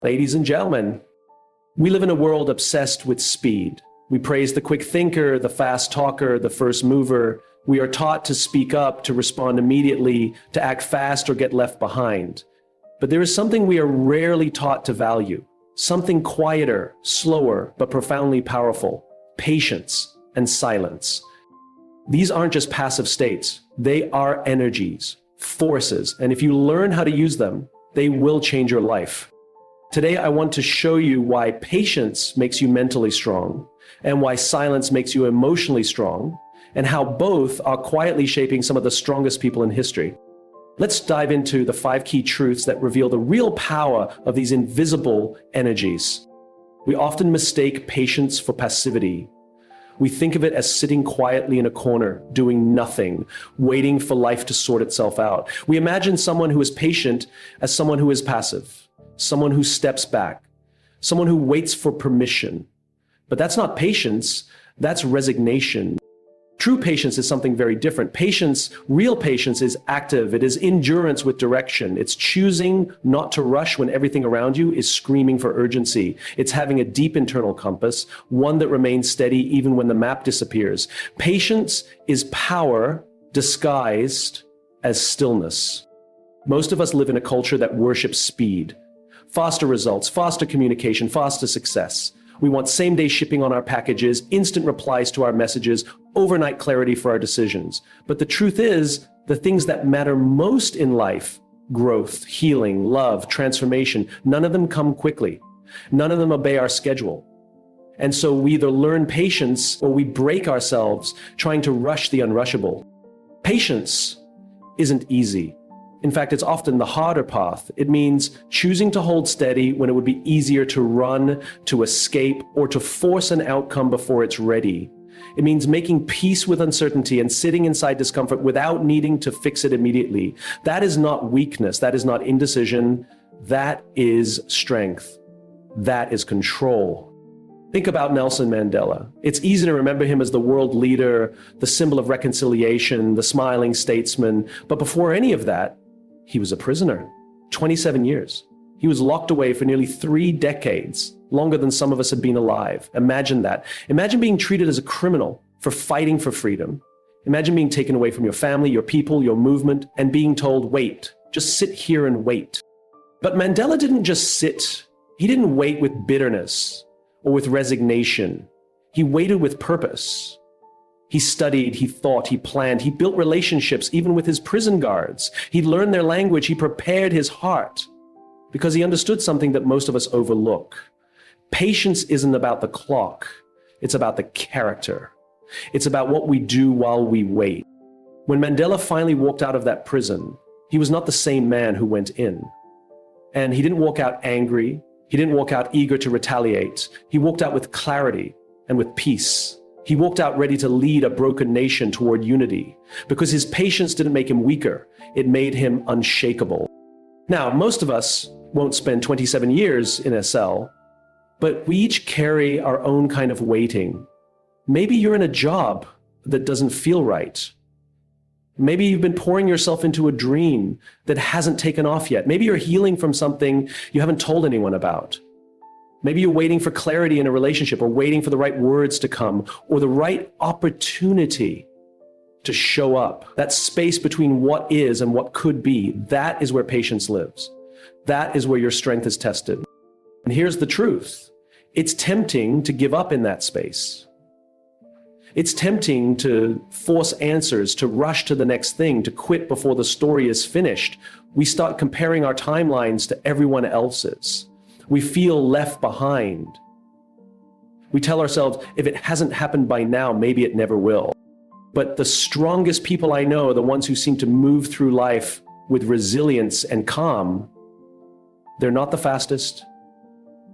Ladies and gentlemen, we live in a world obsessed with speed. We praise the quick thinker, the fast talker, the first mover. We are taught to speak up, to respond immediately, to act fast or get left behind. But there is something we are rarely taught to value, something quieter, slower, but profoundly powerful: patience and silence. These aren't just passive states. They are energies, forces, and if you learn how to use them, they will change your life. Today, I want to show you why patience makes you mentally strong and why silence makes you emotionally strong, and how both are quietly shaping some of the strongest people in history. Let's dive into the 5 key truths that reveal the real power of these invisible energies. We often mistake patience for passivity. We think of it as sitting quietly in a corner, doing nothing, waiting for life to sort itself out. We imagine someone who is patient as someone who is passive, someone who steps back, someone who waits for permission. But that's not patience, that's resignation. True patience is something very different. Patience, real patience, is active. It is endurance with direction. It's choosing not to rush when everything around you is screaming for urgency. It's having a deep internal compass, one that remains steady even when the map disappears. Patience is power disguised as stillness. Most of us live in a culture that worships speed. Faster results, faster communication, faster success. We want same-day shipping on our packages, instant replies to our messages, overnight clarity for our decisions. But the truth is, the things that matter most in life, growth, healing, love, transformation, none of them come quickly. None of them obey our schedule. And so we either learn patience or we break ourselves trying to rush the unrushable. Patience isn't easy. In fact, it's often the harder path. It means choosing to hold steady when it would be easier to run, to escape, or to force an outcome before it's ready. It means making peace with uncertainty and sitting inside discomfort without needing to fix it immediately. That is not weakness. That is not indecision. That is strength. That is control. Think about Nelson Mandela. It's easy to remember him as the world leader, the symbol of reconciliation, the smiling statesman. But before any of that, he was a prisoner, 27 years. He was locked away for nearly 3 decades, longer than some of us have been alive. Imagine that. Imagine being treated as a criminal for fighting for freedom. Imagine being taken away from your family, your people, your movement, and being told, wait, just sit here and wait. But Mandela didn't just sit. He didn't wait with bitterness or with resignation. He waited with purpose. He studied, he thought, he planned, he built relationships even with his prison guards. He learned their language, he prepared his heart because he understood something that most of us overlook. Patience isn't about the clock, it's about the character. It's about what we do while we wait. When Mandela finally walked out of that prison, he was not the same man who went in. And he didn't walk out angry, he didn't walk out eager to retaliate. He walked out with clarity and with peace. He walked out ready to lead a broken nation toward unity because his patience didn't make him weaker. It made him unshakable. Now, most of us won't spend 27 years in a cell, but we each carry our own kind of waiting. Maybe you're in a job that doesn't feel right. Maybe you've been pouring yourself into a dream that hasn't taken off yet. Maybe you're healing from something you haven't told anyone about. Maybe you're waiting for clarity in a relationship or waiting for the right words to come or the right opportunity to show up. That space between what is and what could be, that is where patience lives. That is where your strength is tested. And here's the truth. It's tempting to give up in that space. It's tempting to force answers, to rush to the next thing, to quit before the story is finished. We start comparing our timelines to everyone else's. We feel left behind. We tell ourselves, if it hasn't happened by now, maybe it never will. But the strongest people I know are the ones who seem to move through life with resilience and calm. They're not the fastest.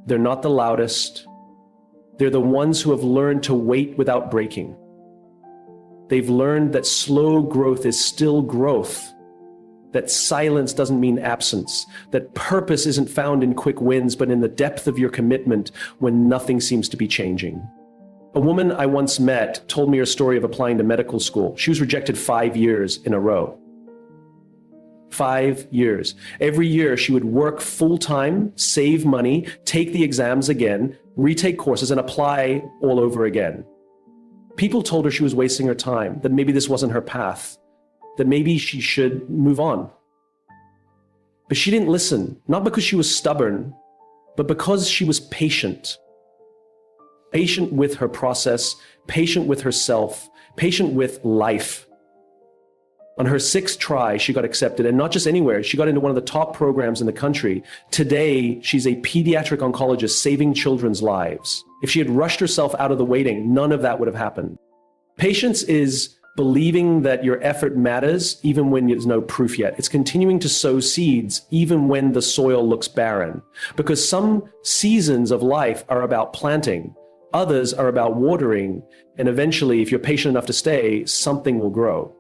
They're not the loudest. They're the ones who have learned to wait without breaking. They've learned that slow growth is still growth. That silence doesn't mean absence, that purpose isn't found in quick wins, but in the depth of your commitment when nothing seems to be changing. A woman I once met told me her story of applying to medical school. She was rejected 5 years in a row. 5 years. Every year she would work full-time, save money, take the exams again, retake courses, and apply all over again. People told her she was wasting her time, that maybe this wasn't her path, that maybe she should move on. But she didn't listen, not because she was stubborn, but because she was patient. Patient with her process, patient with herself, patient with life. On her 6th try, she got accepted, and not just anywhere. She got into one of the top programs in the country. Today, she's a pediatric oncologist saving children's lives. If she had rushed herself out of the waiting, none of that would have happened. Patience is believing that your effort matters even when there's no proof yet. It's continuing to sow seeds even when the soil looks barren. Because some seasons of life are about planting, others are about watering, and eventually, if you're patient enough to stay, something will grow.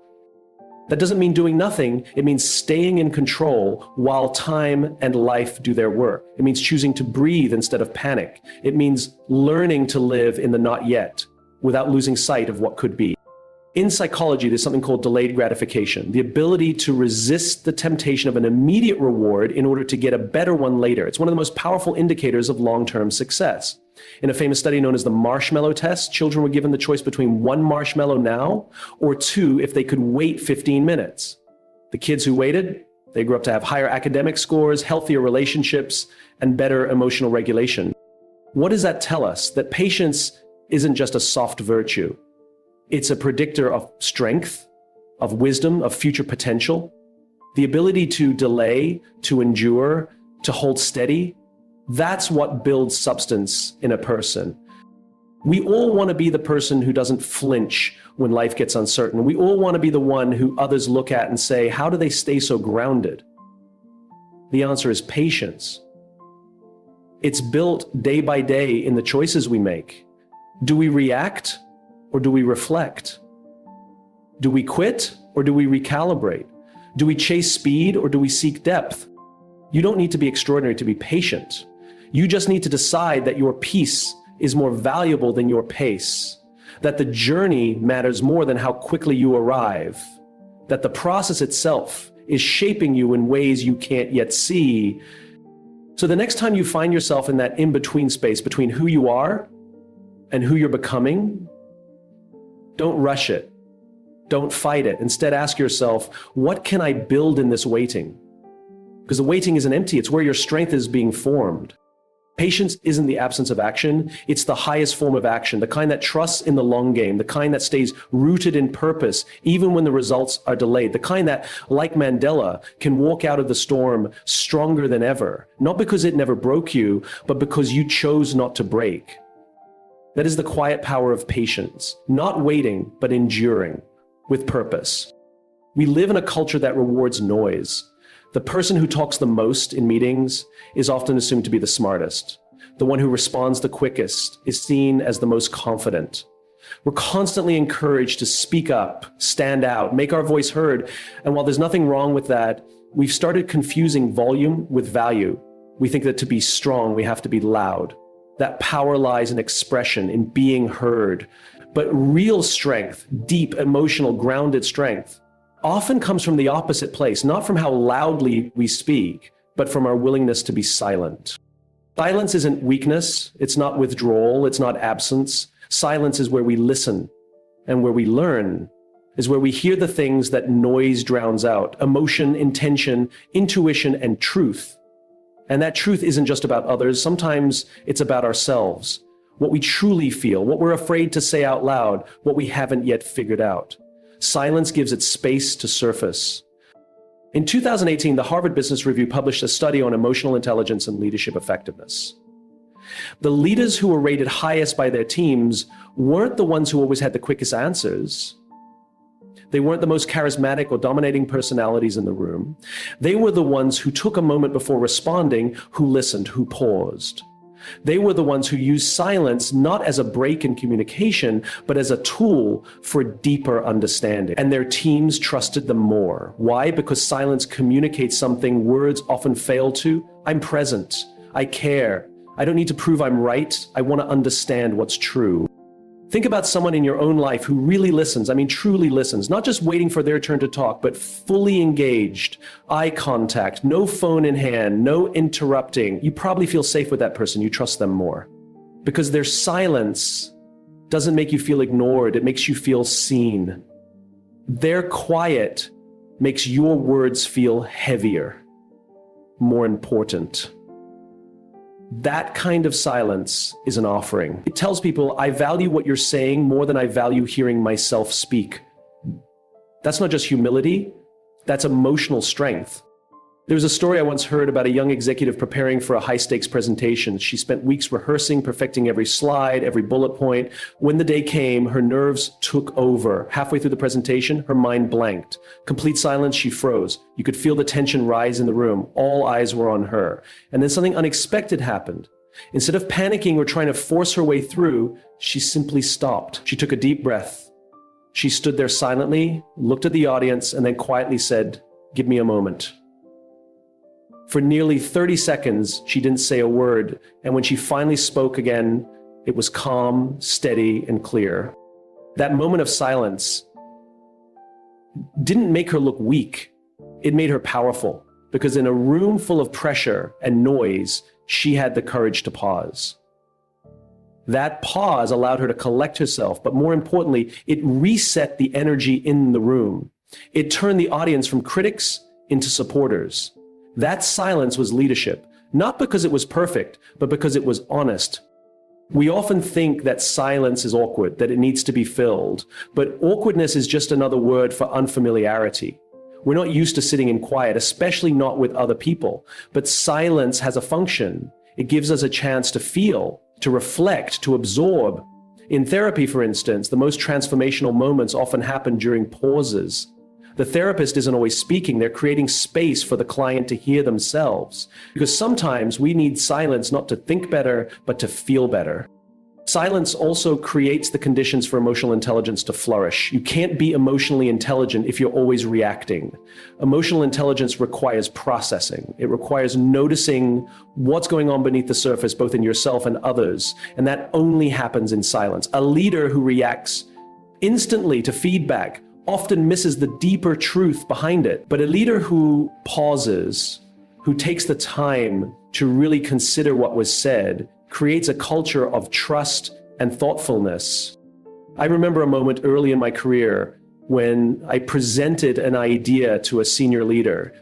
That doesn't mean doing nothing. It means staying in control while time and life do their work. It means choosing to breathe instead of panic. It means learning to live in the not yet without losing sight of what could be. In psychology, there's something called delayed gratification, the ability to resist the temptation of an immediate reward in order to get a better one later. It's one of the most powerful indicators of long-term success. In a famous study known as the marshmallow test, children were given the choice between 1 marshmallow now or 2 if they could wait 15 minutes. The kids who waited, they grew up to have higher academic scores, healthier relationships, and better emotional regulation. What does that tell us? That patience isn't just a soft virtue. It's a predictor of strength, of wisdom, of future potential. The ability to delay, to endure, to hold steady, that's what builds substance in a person. We all want to be the person who doesn't flinch when life gets uncertain. We all want to be the one who others look at and say, how do they stay so grounded? The answer is patience. It's built day by day in the choices we make. Do we react or do we reflect? Do we quit or do we recalibrate? Do we chase speed or do we seek depth? You don't need to be extraordinary to be patient. You just need to decide that your peace is more valuable than your pace, that the journey matters more than how quickly you arrive, that the process itself is shaping you in ways you can't yet see. So the next time you find yourself in that in-between space between who you are and who you're becoming, don't rush it. Don't fight it. Instead, ask yourself, what can I build in this waiting? Because the waiting isn't empty. It's where your strength is being formed. Patience isn't the absence of action. It's the highest form of action, the kind that trusts in the long game, the kind that stays rooted in purpose, even when the results are delayed, the kind that, like Mandela, can walk out of the storm stronger than ever, not because it never broke you, but because you chose not to break. That is the quiet power of patience, not waiting, but enduring with purpose. We live in a culture that rewards noise. The person who talks the most in meetings is often assumed to be the smartest. The one who responds the quickest is seen as the most confident. We're constantly encouraged to speak up, stand out, make our voice heard. And while there's nothing wrong with that, we've started confusing volume with value. We think that to be strong, we have to be loud. That power lies in expression, in being heard. But real strength, deep, emotional, grounded strength, often comes from the opposite place, not from how loudly we speak, but from our willingness to be silent. Silence isn't weakness, it's not withdrawal, it's not absence. Silence is where we listen, and where we learn, is where we hear the things that noise drowns out: emotion, intention, intuition, and truth. And that truth isn't just about others, sometimes it's about ourselves, what we truly feel, what we're afraid to say out loud, what we haven't yet figured out. Silence gives it space to surface. In 2018, the Harvard Business Review published a study on emotional intelligence and leadership effectiveness. The leaders who were rated highest by their teams weren't the ones who always had the quickest answers. They weren't the most charismatic or dominating personalities in the room. They were the ones who took a moment before responding, who listened, who paused. They were the ones who used silence not as a break in communication, but as a tool for deeper understanding. And their teams trusted them more. Why? Because silence communicates something words often fail to. I'm present. I care. I don't need to prove I'm right. I want to understand what's true. Think about someone in your own life who really listens, I mean truly listens, not just waiting for their turn to talk, but fully engaged, eye contact, no phone in hand, no interrupting. You probably feel safe with that person, you trust them more. Because their silence doesn't make you feel ignored, it makes you feel seen. Their quiet makes your words feel heavier, more important. That kind of silence is an offering. It tells people, I value what you're saying more than I value hearing myself speak. That's not just humility, that's emotional strength. There was a story I once heard about a young executive preparing for a high-stakes presentation. She spent weeks rehearsing, perfecting every slide, every bullet point. When the day came, her nerves took over. Halfway through the presentation, her mind blanked. Complete silence, she froze. You could feel the tension rise in the room. All eyes were on her. And then something unexpected happened. Instead of panicking or trying to force her way through, she simply stopped. She took a deep breath. She stood there silently, looked at the audience, and then quietly said, "Give me a moment." For nearly 30 seconds, she didn't say a word, and when she finally spoke again, it was calm, steady, and clear. That moment of silence didn't make her look weak. It made her powerful, because in a room full of pressure and noise, she had the courage to pause. That pause allowed her to collect herself, but more importantly, it reset the energy in the room. It turned the audience from critics into supporters. That silence was leadership, not because it was perfect, but because it was honest. We often think that silence is awkward, that it needs to be filled, but awkwardness is just another word for unfamiliarity. We're not used to sitting in quiet, especially not with other people, but silence has a function. It gives us a chance to feel, to reflect, to absorb. In therapy, for instance, the most transformational moments often happen during pauses. The therapist isn't always speaking, they're creating space for the client to hear themselves. Because sometimes we need silence not to think better, but to feel better. Silence also creates the conditions for emotional intelligence to flourish. You can't be emotionally intelligent if you're always reacting. Emotional intelligence requires processing. It requires noticing what's going on beneath the surface, both in yourself and others. And that only happens in silence. A leader who reacts instantly to feedback often misses the deeper truth behind it. But a leader who pauses, who takes the time to really consider what was said, creates a culture of trust and thoughtfulness. I remember a moment early in my career when I presented an idea to a senior leader.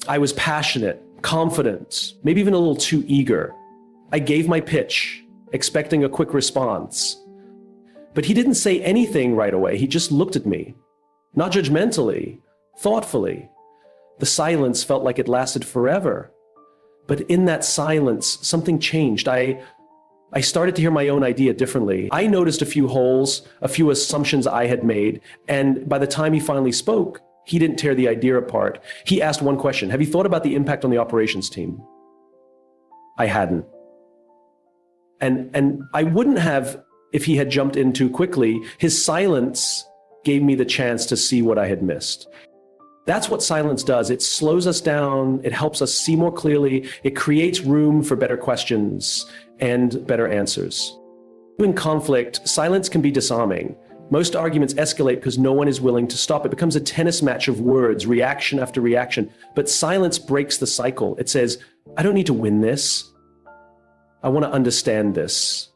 I was passionate, confident, maybe even a little too eager. I gave my pitch, expecting a quick response. But he didn't say anything right away. He just looked at me. Not judgmentally, thoughtfully. The silence felt like it lasted forever. But in that silence, something changed. I started to hear my own idea differently. I noticed a few holes, a few assumptions I had made, and by the time he finally spoke, he didn't tear the idea apart. He asked one question: have you thought about the impact on the operations team? I hadn't. And I wouldn't have if he had jumped in too quickly. His silence gave me the chance to see what I had missed. That's what silence does. It slows us down. It helps us see more clearly. It creates room for better questions and better answers. In conflict, silence can be disarming. Most arguments escalate because no one is willing to stop. It becomes a tennis match of words, reaction after reaction. But silence breaks the cycle. It says, I don't need to win this. I want to understand this.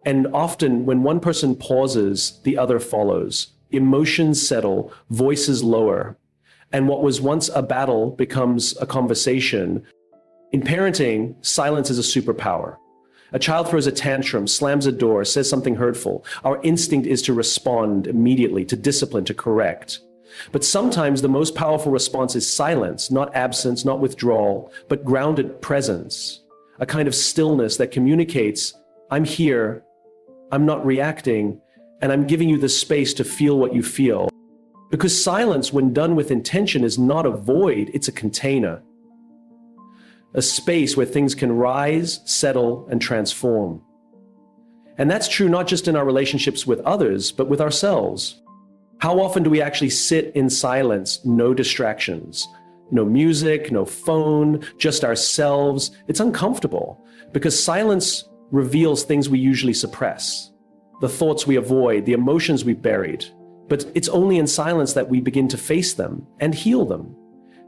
And often when one person pauses, the other follows. Emotions settle, voices lower. And what was once a battle becomes a conversation. In parenting, silence is a superpower. A child throws a tantrum, slams a door, says something hurtful. Our instinct is to respond immediately, to discipline, to correct. But sometimes the most powerful response is silence, not absence, not withdrawal, but grounded presence. A kind of stillness that communicates, I'm here, I'm not reacting, and I'm giving you the space to feel what you feel. Because silence, when done with intention, is not a void, it's a container. A space where things can rise, settle, and transform. And that's true not just in our relationships with others, but with ourselves. How often do we actually sit in silence, no distractions? No music, no phone, just ourselves. It's uncomfortable because silence reveals things we usually suppress. the thoughts we avoid, the emotions we've buried. But it's only in silence that we begin to face them and heal them.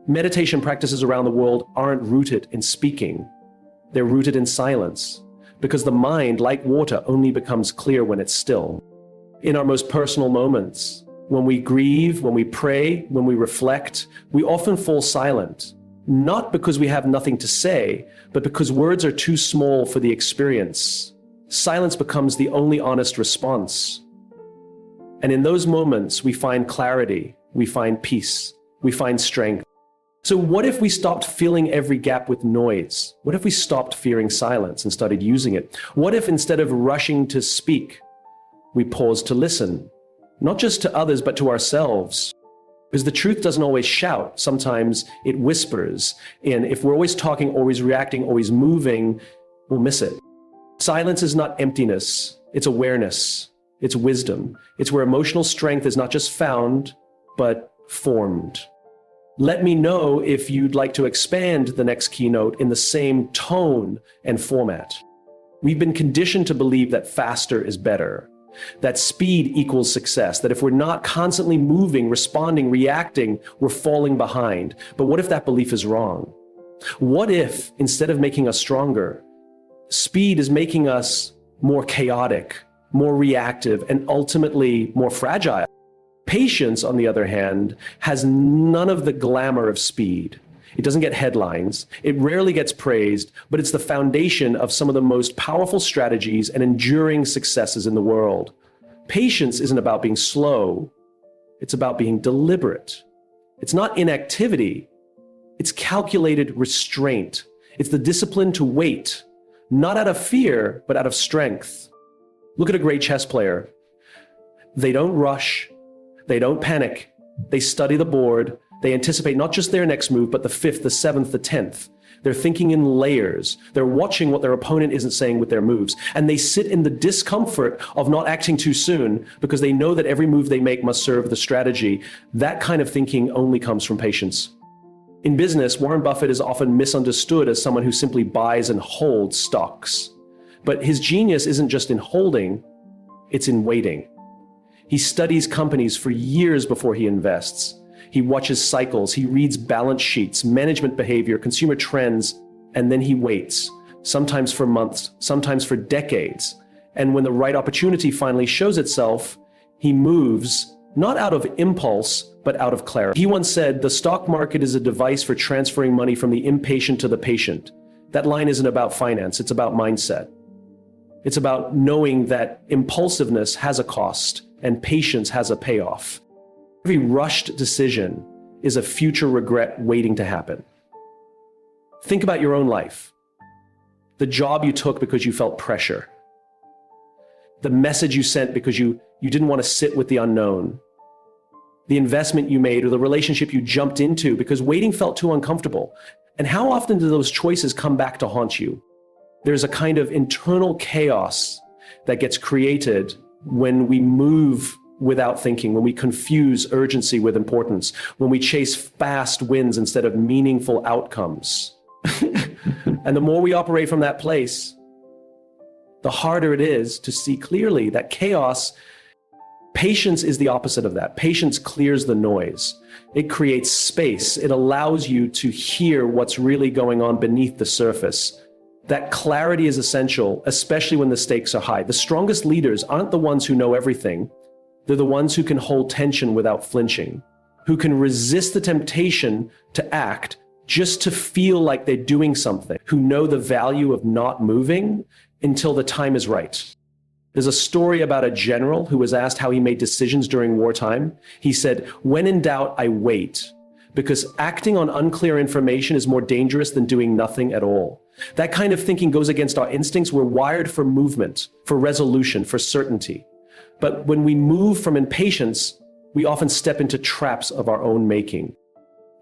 Meditation practices around the world aren't rooted in speaking. They're rooted in silence, because the mind, like water, only becomes clear when it's still. In our most personal moments, when we grieve, when we pray, when we reflect, we often fall silent, not because we have nothing to say, but because words are too small for the experience. Silence becomes the only honest response. And in those moments, we find clarity, we find peace, we find strength. So what if we stopped filling every gap with noise? What if we stopped fearing silence and started using it? What if instead of rushing to speak, we paused to listen, not just to others, but to ourselves? Because the truth doesn't always shout. Sometimes it whispers. And if we're always talking, always reacting, always moving, we'll miss it. Silence is not emptiness. It's awareness. It's wisdom. It's where emotional strength is not just found, but formed. Let me know if you'd like to expand the next keynote in the same tone and format. We've been conditioned to believe that faster is better, that speed equals success, that if we're not constantly moving, responding, reacting, we're falling behind. But what if that belief is wrong? What if, instead of making us stronger, speed is making us more chaotic, more reactive, and ultimately more fragile? Patience, on the other hand, has none of the glamour of speed. It doesn't get headlines. It rarely gets praised, but it's the foundation of some of the most powerful strategies and enduring successes in the world. Patience isn't about being slow. It's about being deliberate. It's not inactivity. It's calculated restraint. It's the discipline to wait, not out of fear, but out of strength. Look at a great chess player. They don't rush. They don't panic. They study the board. They anticipate not just their next move, but the 5th, the 7th, the 10th. They're thinking in layers. They're watching what their opponent isn't saying with their moves. And they sit in the discomfort of not acting too soon because they know that every move they make must serve the strategy. That kind of thinking only comes from patience. In business, Warren Buffett is often misunderstood as someone who simply buys and holds stocks. But his genius isn't just in holding, it's in waiting. He studies companies for years before he invests. He watches cycles, he reads balance sheets, management behavior, consumer trends, and then he waits, sometimes for months, sometimes for decades. And when the right opportunity finally shows itself, he moves, not out of impulse, but out of clarity. He once said, "The stock market is a device for transferring money from the impatient to the patient." That line isn't about finance, it's about mindset. It's about knowing that impulsiveness has a cost and patience has a payoff. Every rushed decision is a future regret waiting to happen. Think about your own life. The job you took because you felt pressure. The message you sent because you didn't want to sit with the unknown. The investment you made or the relationship you jumped into because waiting felt too uncomfortable. And how often do those choices come back to haunt you? There's a kind of internal chaos that gets created when we move without thinking, when we confuse urgency with importance, when we chase fast wins instead of meaningful outcomes. And the more we operate from that place, the harder it is to see clearly that chaos. Patience is the opposite of that. Patience clears the noise. It creates space. It allows you to hear what's really going on beneath the surface. That clarity is essential, especially when the stakes are high. The strongest leaders aren't the ones who know everything. They're the ones who can hold tension without flinching, who can resist the temptation to act just to feel like they're doing something, who know the value of not moving until the time is right. There's a story about a general who was asked how he made decisions during wartime. He said, "When in doubt, I wait, because acting on unclear information is more dangerous than doing nothing at all." That kind of thinking goes against our instincts. We're wired for movement, for resolution, for certainty. But when we move from impatience, we often step into traps of our own making.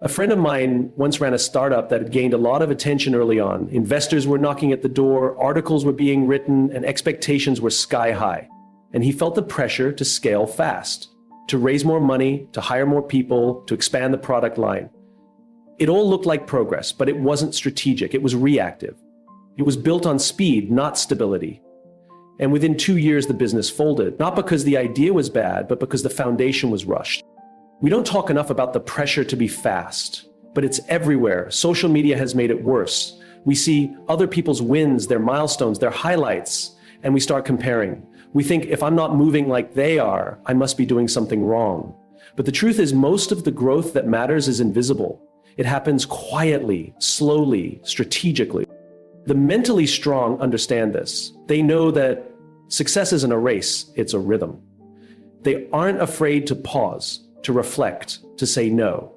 A friend of mine once ran a startup that had gained a lot of attention early on. Investors were knocking at the door, articles were being written, and expectations were sky high. And he felt the pressure to scale fast, to raise more money, to hire more people, to expand the product line. It all looked like progress, but it wasn't strategic. It was reactive. It was built on speed, not stability. And within 2 years, the business folded, not because the idea was bad, but because the foundation was rushed. We don't talk enough about the pressure to be fast, but it's everywhere. Social media has made it worse. We see other people's wins, their milestones, their highlights, and we start comparing. We think if I'm not moving like they are, I must be doing something wrong. But the truth is, most of the growth that matters is invisible. It happens quietly, slowly, strategically. The mentally strong understand this. They know that success isn't a race, it's a rhythm. They aren't afraid to pause, to reflect, to say no.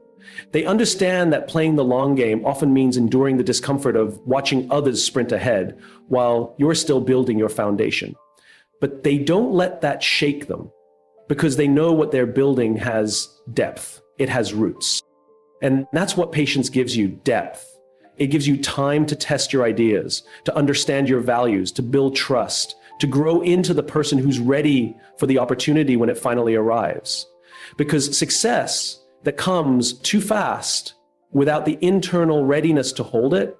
They understand that playing the long game often means enduring the discomfort of watching others sprint ahead while you're still building your foundation. But they don't let that shake them because they know what they're building has depth. It has roots. And that's what patience gives you, depth. It gives you time to test your ideas, to understand your values, to build trust, to grow into the person who's ready for the opportunity when it finally arrives. Because success that comes too fast without the internal readiness to hold it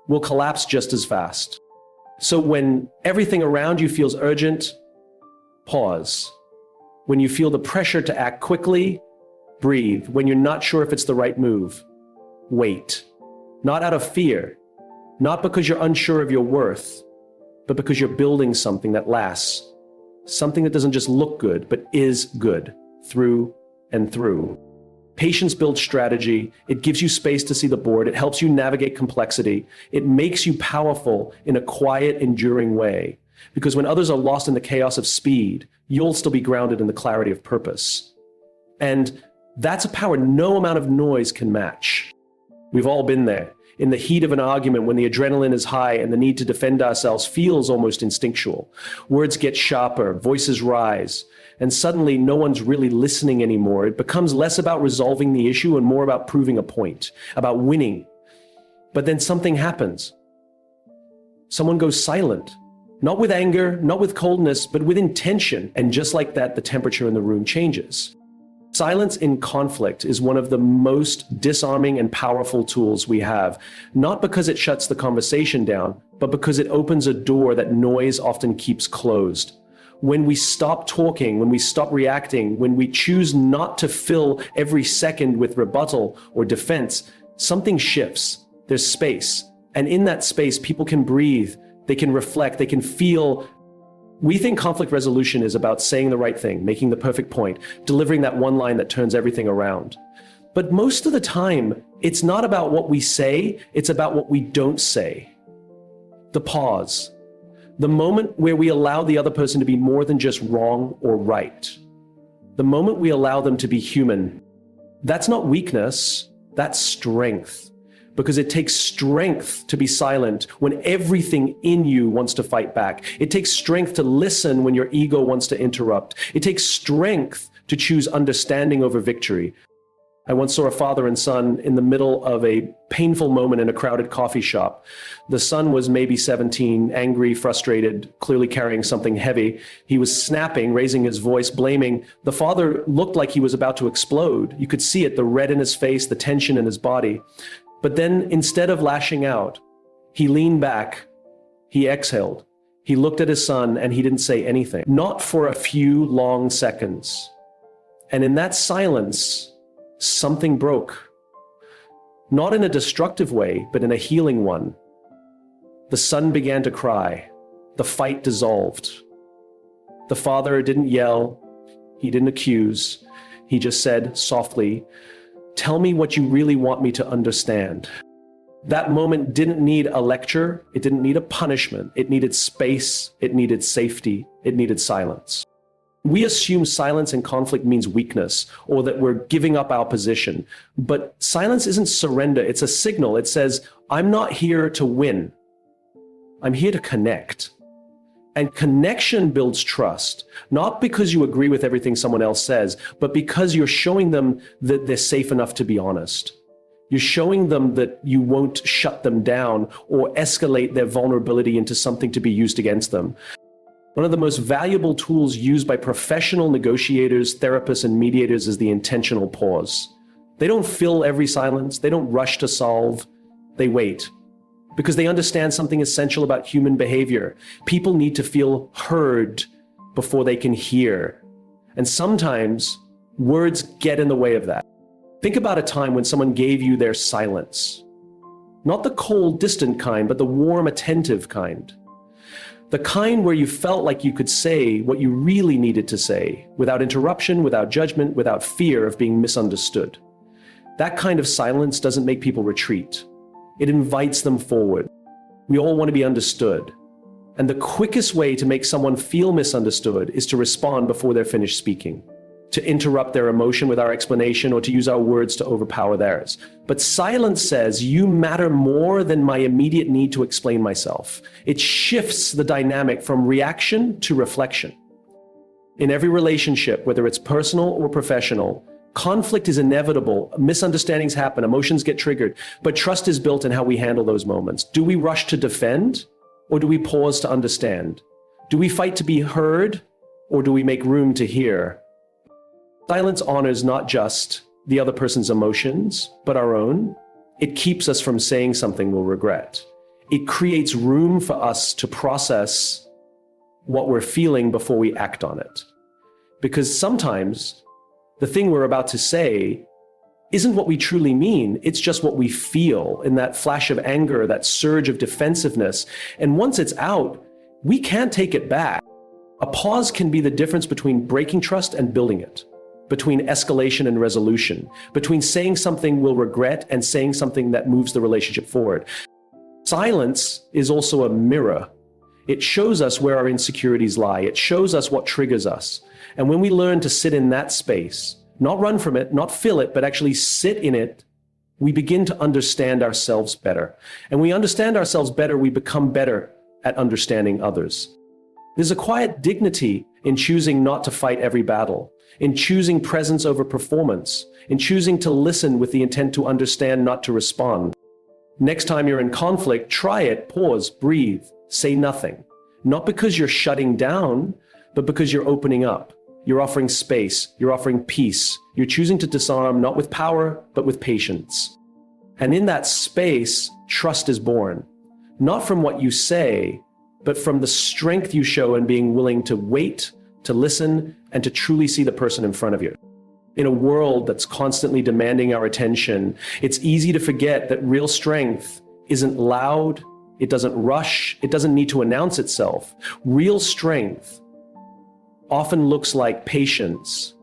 will collapse just as fast. So when everything around you feels urgent, pause. When you feel the pressure to act quickly, breathe. When you're not sure if it's the right move, wait. Not out of fear, not because you're unsure of your worth, but because you're building something that lasts, something that doesn't just look good, but is good through and through. Patience builds strategy. It gives you space to see the board. It helps you navigate complexity. It makes you powerful in a quiet, enduring way. Because when others are lost in the chaos of speed, you'll still be grounded in the clarity of purpose. And that's a power no amount of noise can match. We've all been there. In the heat of an argument, when the adrenaline is high and the need to defend ourselves feels almost instinctual. Words get sharper, voices rise, and suddenly no one's really listening anymore. It becomes less about resolving the issue and more about proving a point, about winning. But then something happens. Someone goes silent, not with anger, not with coldness, but with intention. And just like that, the temperature in the room changes. Silence in conflict is one of the most disarming and powerful tools we have, not because it shuts the conversation down, but because it opens a door that noise often keeps closed. When we stop talking, when we stop reacting, when we choose not to fill every second with rebuttal or defense, something shifts. There's space. And in that space, people can breathe, they can reflect, they can feel. We think conflict resolution is about saying the right thing, making the perfect point, delivering that one line that turns everything around. But most of the time, it's not about what we say, it's about what we don't say. The pause. The moment where we allow the other person to be more than just wrong or right. The moment we allow them to be human. That's not weakness, that's strength. Because it takes strength to be silent when everything in you wants to fight back. It takes strength to listen when your ego wants to interrupt. It takes strength to choose understanding over victory. I once saw a father and son in the middle of a painful moment in a crowded coffee shop. The son was maybe 17, angry, frustrated, clearly carrying something heavy. He was snapping, raising his voice, blaming. The father looked like he was about to explode. You could see it, the red in his face, the tension in his body. But then instead of lashing out, he leaned back, he exhaled, he looked at his son, and he didn't say anything. Not for a few long seconds. And in that silence, something broke. Not in a destructive way, but in a healing one. The son began to cry. The fight dissolved. The father didn't yell. He didn't accuse. He just said softly, "Tell me what you really want me to understand." That moment didn't need a lecture. It didn't need a punishment. It needed space. It needed safety. It needed silence. We assume silence in conflict means weakness or that we're giving up our position. But silence isn't surrender. It's a signal. It says, I'm not here to win. I'm here to connect. And connection builds trust, not because you agree with everything someone else says, but because you're showing them that they're safe enough to be honest. You're showing them that you won't shut them down or escalate their vulnerability into something to be used against them. One of the most valuable tools used by professional negotiators, therapists, and mediators is the intentional pause. They don't fill every silence. They don't rush to solve. They wait. because they understand something essential about human behavior. People need to feel heard before they can hear. And sometimes words get in the way of that. Think about a time when someone gave you their silence. Not the cold, distant kind, but the warm, attentive kind. The kind where you felt like you could say what you really needed to say, without interruption, without judgment, without fear of being misunderstood. That kind of silence doesn't make people retreat. It invites them forward. We all want to be understood. And the quickest way to make someone feel misunderstood is to respond before they're finished speaking, to interrupt their emotion with our explanation, or to use our words to overpower theirs. But silence says, you matter more than my immediate need to explain myself. It shifts the dynamic from reaction to reflection. In every relationship, whether it's personal or professional, conflict is inevitable, misunderstandings happen, emotions get triggered, but trust is built in how we handle those moments. Do we rush to defend, or do we pause to understand? Do we fight to be heard, or do we make room to hear? Silence honors not just the other person's emotions, but our own. It keeps us from saying something we'll regret. It creates room for us to process what we're feeling before we act on it. Because sometimes the thing we're about to say isn't what we truly mean. It's just what we feel in that flash of anger, that surge of defensiveness. And once it's out, we can't take it back. A pause can be the difference between breaking trust and building it, between escalation and resolution, between saying something we'll regret and saying something that moves the relationship forward. Silence is also a mirror. It shows us where our insecurities lie. It shows us what triggers us. And when we learn to sit in that space, not run from it, not fill it, but actually sit in it, we begin to understand ourselves better. And we understand ourselves better, we become better at understanding others. There's a quiet dignity in choosing not to fight every battle, in choosing presence over performance, in choosing to listen with the intent to understand, not to respond. Next time you're in conflict, try it, pause, breathe, say nothing. Not because you're shutting down, but because you're opening up. You're offering space, you're offering peace. You're choosing to disarm, not with power, but with patience. And in that space, trust is born. Not from what you say, but from the strength you show in being willing to wait, to listen, and to truly see the person in front of you. In a world that's constantly demanding our attention, it's easy to forget that real strength isn't loud, it doesn't rush, it doesn't need to announce itself. Real strength often looks like patience.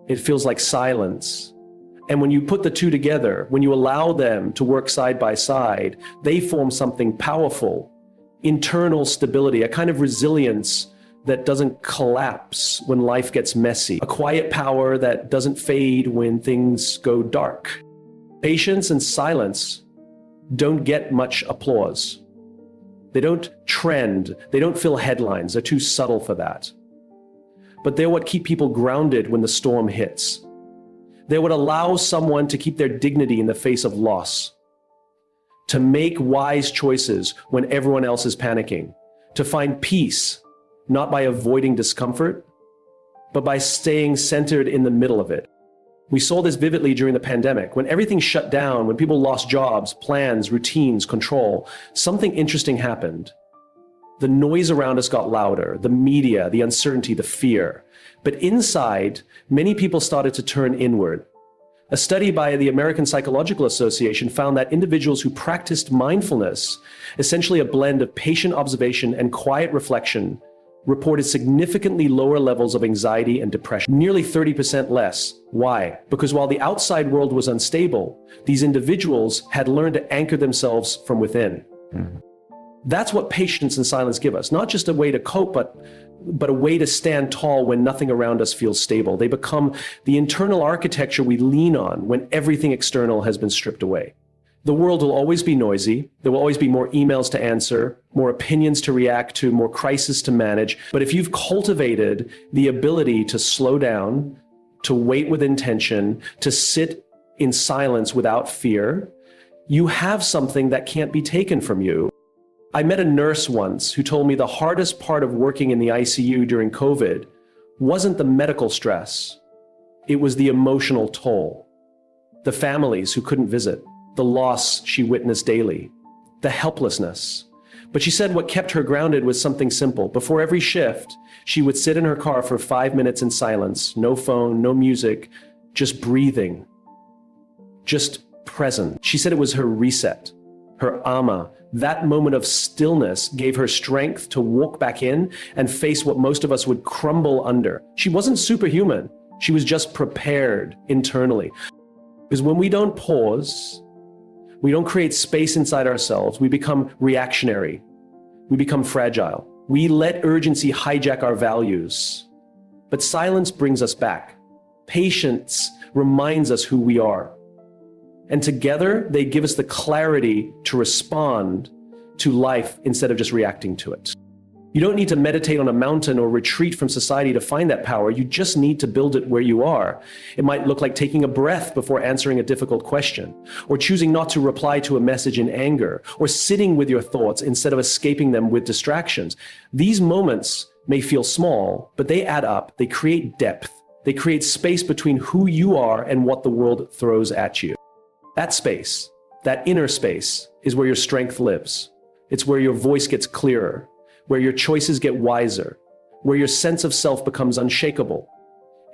It feels like silence. And when you put the two together, when you allow them to work side by side, they form something powerful, internal stability, a kind of resilience that doesn't collapse when life gets messy, a quiet power that doesn't fade when things go dark. Patience and silence don't get much applause. They don't trend, they don't fill headlines, they're too subtle for that. But they're what keep people grounded when the storm hits. They're what allows someone to keep their dignity in the face of loss, to make wise choices when everyone else is panicking, to find peace, not by avoiding discomfort, but by staying centered in the middle of it. We saw this vividly during the pandemic. When everything shut down, when people lost jobs, plans, routines, control, something interesting happened. The noise around us got louder, the media, the uncertainty, the fear. But inside, many people started to turn inward. A study by the American Psychological Association found that individuals who practiced mindfulness, essentially a blend of patient observation and quiet reflection, reported significantly lower levels of anxiety and depression, nearly 30% less. Why? Because while the outside world was unstable, these individuals had learned to anchor themselves from within. That's what patience and silence give us. Not just a way to cope, but a way to stand tall when nothing around us feels stable. They become the internal architecture we lean on when everything external has been stripped away. The world will always be noisy. There will always be more emails to answer, more opinions to react to, more crises to manage. But if you've cultivated the ability to slow down, to wait with intention, to sit in silence without fear, you have something that can't be taken from you. I met a nurse once who told me the hardest part of working in the ICU during COVID wasn't the medical stress. It was the emotional toll. The families who couldn't visit, the loss she witnessed daily, the helplessness. But she said what kept her grounded was something simple. Before every shift, she would sit in her car for 5 minutes in silence, no phone, no music, just breathing, just present. She said it was her reset, her ama. That moment of stillness gave her strength to walk back in and face what most of us would crumble under. She wasn't superhuman. She was just prepared internally. Because when we don't pause, we don't create space inside ourselves, we become reactionary. We become fragile. We let urgency hijack our values. But silence brings us back. Patience reminds us who we are. And together, they give us the clarity to respond to life instead of just reacting to it. You don't need to meditate on a mountain or retreat from society to find that power. You just need to build it where you are. It might look like taking a breath before answering a difficult question, or choosing not to reply to a message in anger, or sitting with your thoughts instead of escaping them with distractions. These moments may feel small, but they add up. They create depth. They create space between who you are and what the world throws at you. That space, that inner space, is where your strength lives. It's where your voice gets clearer, where your choices get wiser, where your sense of self becomes unshakable.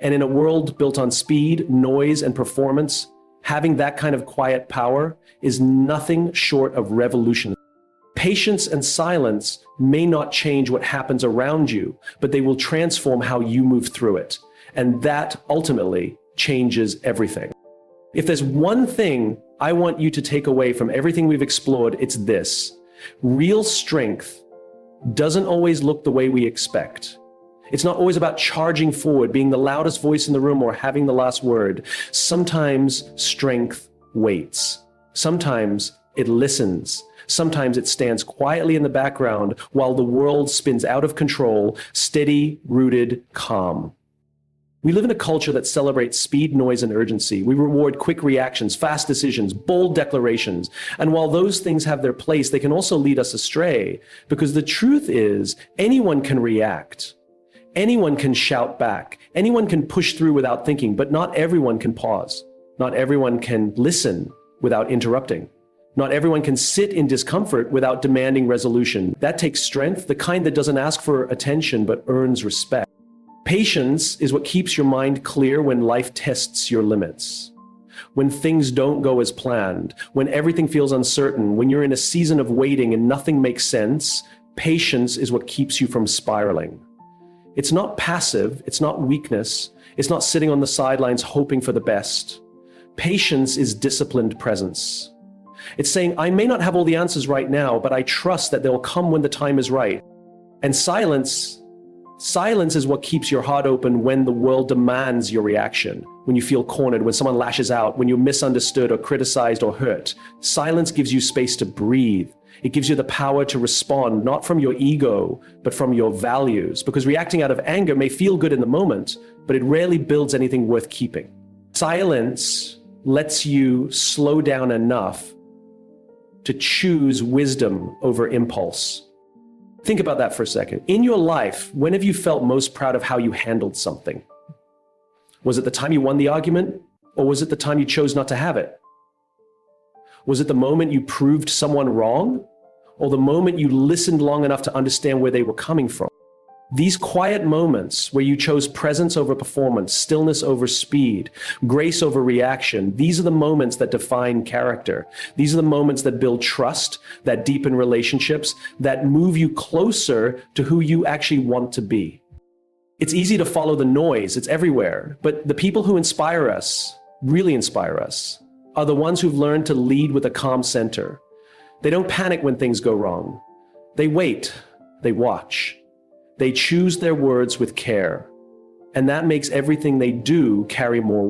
And in a world built on speed, noise, and performance, having that kind of quiet power is nothing short of revolution. Patience and silence may not change what happens around you, but they will transform how you move through it. And that ultimately changes everything. If there's one thing I want you to take away from everything we've explored, it's this. Real strength doesn't always look the way we expect. It's not always about charging forward, being the loudest voice in the room, or having the last word. Sometimes strength waits. Sometimes it listens. Sometimes it stands quietly in the background while the world spins out of control, steady, rooted, calm. We live in a culture that celebrates speed, noise, and urgency. We reward quick reactions, fast decisions, bold declarations. And while those things have their place, they can also lead us astray. Because the truth is, anyone can react. Anyone can shout back. Anyone can push through without thinking, but not everyone can pause. Not everyone can listen without interrupting. Not everyone can sit in discomfort without demanding resolution. That takes strength, the kind that doesn't ask for attention, but earns respect. Patience is what keeps your mind clear when life tests your limits. When things don't go as planned, when everything feels uncertain, when you're in a season of waiting and nothing makes sense, patience is what keeps you from spiraling. It's not passive, it's not weakness, it's not sitting on the sidelines hoping for the best. Patience is disciplined presence. It's saying, I may not have all the answers right now, but I trust that they'll come when the time is right. And silence is what keeps your heart open when the world demands your reaction, when you feel cornered, when someone lashes out, when you're misunderstood or criticized or hurt. Silence gives you space to breathe. It gives you the power to respond, not from your ego, but from your values. Because reacting out of anger may feel good in the moment, but it rarely builds anything worth keeping. Silence lets you slow down enough to choose wisdom over impulse. Think about that for a second. In your life, when have you felt most proud of how you handled something? Was it the time you won the argument, or was it the time you chose not to have it? Was it the moment you proved someone wrong, or the moment you listened long enough to understand where they were coming from? These quiet moments where you chose presence over performance, stillness over speed, grace over reaction, these are the moments that define character. These are the moments that build trust, that deepen relationships, that move you closer to who you actually want to be. It's easy to follow the noise, it's everywhere, but the people who inspire us, really inspire us, are the ones who've learned to lead with a calm center. They don't panic when things go wrong. They wait, they watch. They choose their words with care, and that makes everything they do carry more